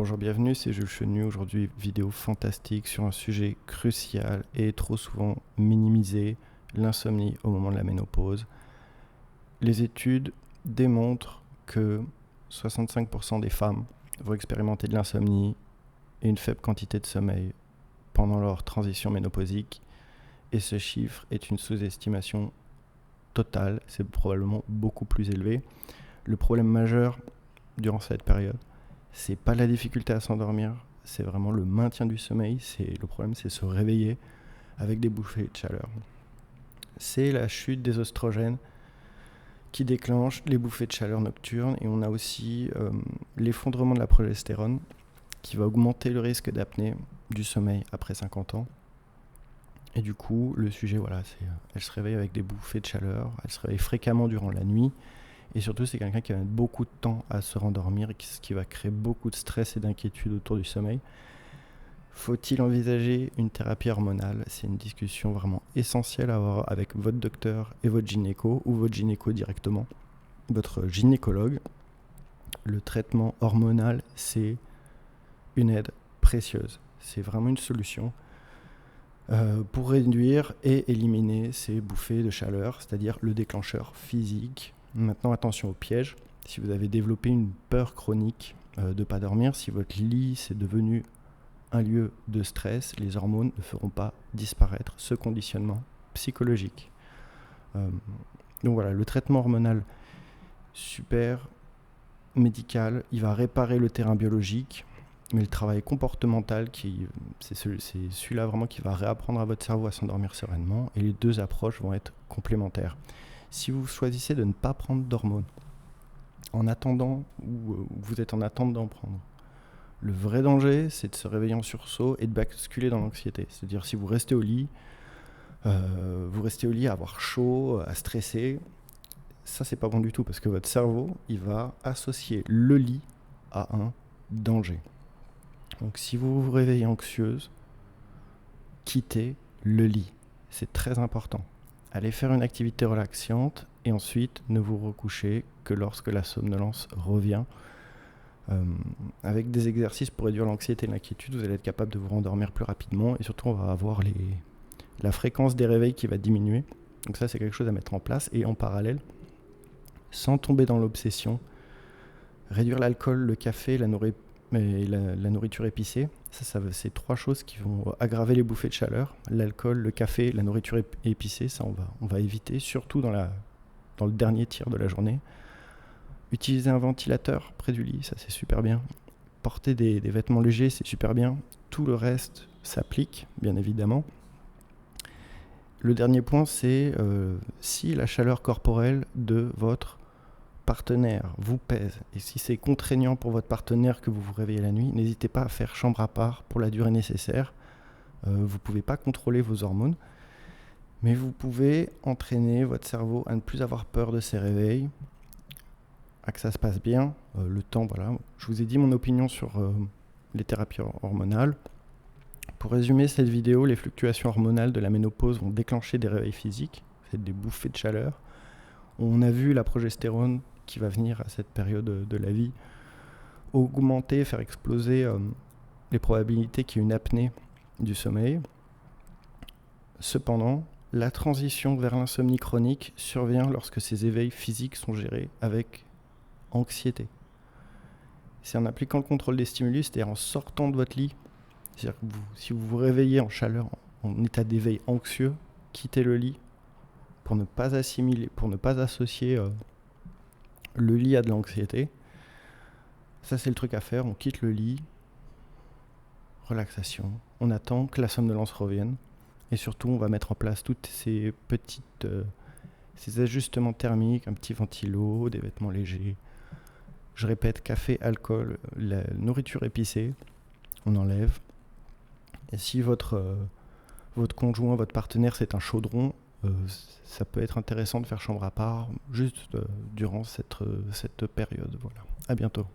Bonjour, bienvenue, c'est Jules Chenu. Aujourd'hui, vidéo fantastique sur un sujet crucial et trop souvent minimisé, l'insomnie au moment de la ménopause. Les études démontrent que 65% des femmes vont expérimenter de l'insomnie et une faible quantité de sommeil pendant leur transition ménopausique. Et ce chiffre est une sous-estimation totale, c'est probablement beaucoup plus élevé. Le problème majeur durant cette période, c'est pas la difficulté à s'endormir, c'est vraiment le maintien du sommeil. Le problème, c'est se réveiller avec des bouffées de chaleur. C'est la chute des oestrogènes qui déclenche les bouffées de chaleur nocturnes, et on a aussi l'effondrement de la progestérone qui va augmenter le risque d'apnée du sommeil après 50 ans. Et du coup, le sujet, elle se réveille avec des bouffées de chaleur, elle se réveille fréquemment durant la nuit. Et surtout, c'est quelqu'un qui va mettre beaucoup de temps à se rendormir, et ce qui va créer beaucoup de stress et d'inquiétude autour du sommeil. Faut-il envisager une thérapie hormonale ? C'est une discussion vraiment essentielle à avoir avec votre docteur et votre gynéco, ou votre gynéco directement, votre gynécologue. Le traitement hormonal, c'est une aide précieuse. C'est vraiment une solution pour réduire et éliminer ces bouffées de chaleur, c'est-à-dire le déclencheur physique. Maintenant, attention au piège. Si vous avez développé une peur chronique de ne pas dormir, si votre lit c'est devenu un lieu de stress, les hormones ne feront pas disparaître ce conditionnement psychologique. Donc voilà, le traitement hormonal, super médical, il va réparer le terrain biologique, mais le travail comportemental, c'est celui-là vraiment qui va réapprendre à votre cerveau à s'endormir sereinement, et les deux approches vont être complémentaires. Si vous choisissez de ne pas prendre d'hormones en attendant, ou vous êtes en attente d'en prendre, le vrai danger, c'est de se réveiller en sursaut et de basculer dans l'anxiété. C'est-à-dire, si vous restez au lit, à avoir chaud, à stresser, ça c'est pas bon du tout, parce que votre cerveau, il va associer le lit à un danger. Donc si vous vous réveillez anxieuse, quittez le lit. C'est très important. Allez faire une activité relaxante, et ensuite ne vous recouchez que lorsque la somnolence revient. Avec des exercices pour réduire l'anxiété et l'inquiétude, vous allez être capable de vous rendormir plus rapidement, et surtout on va avoir la fréquence des réveils qui va diminuer. Donc ça, c'est quelque chose à mettre en place. Et en parallèle, sans tomber dans l'obsession, réduire l'alcool, le café, la nourriture épicée. C'est trois choses qui vont aggraver les bouffées de chaleur. L'alcool, le café, la nourriture épicée, ça on va éviter, surtout dans le dernier tiers de la journée. Utiliser un ventilateur près du lit, ça c'est super bien. Porter des vêtements légers, c'est super bien. Tout le reste s'applique, bien évidemment. Le dernier point, c'est si la chaleur corporelle de votre partenaire vous pèse, et si c'est contraignant pour votre partenaire que vous vous réveillez la nuit, n'hésitez pas à faire chambre à part pour la durée nécessaire. Vous ne pouvez pas contrôler vos hormones, mais vous pouvez entraîner votre cerveau à ne plus avoir peur de ces réveils, à que ça se passe bien. Le temps, voilà. Je vous ai dit mon opinion sur les thérapies hormonales. Pour résumer cette vidéo, les fluctuations hormonales de la ménopause vont déclencher des réveils physiques, des bouffées de chaleur. On a vu la progestérone qui va venir à cette période de la vie augmenter, faire exploser les probabilités qu'il y ait une apnée du sommeil. Cependant, la transition vers l'insomnie chronique survient lorsque ces éveils physiques sont gérés avec anxiété. C'est en appliquant le contrôle des stimulus, c'est-à-dire en sortant de votre lit. C'est-à-dire que si vous vous réveillez en chaleur, en état d'éveil anxieux, quittez le lit pour ne pas assimiler, pour ne pas associer le lit à de l'anxiété. Ça, c'est le truc à faire. On quitte le lit, relaxation. On attend que la somnolence revienne. Et surtout, on va mettre en place toutes ces ces ajustements thermiques, un petit ventilo, des vêtements légers. Je répète, café, alcool, la nourriture épicée, on enlève. Et si votre conjoint, votre partenaire, c'est un chaudron, ça peut être intéressant de faire chambre à part juste durant cette période. Voilà. À bientôt.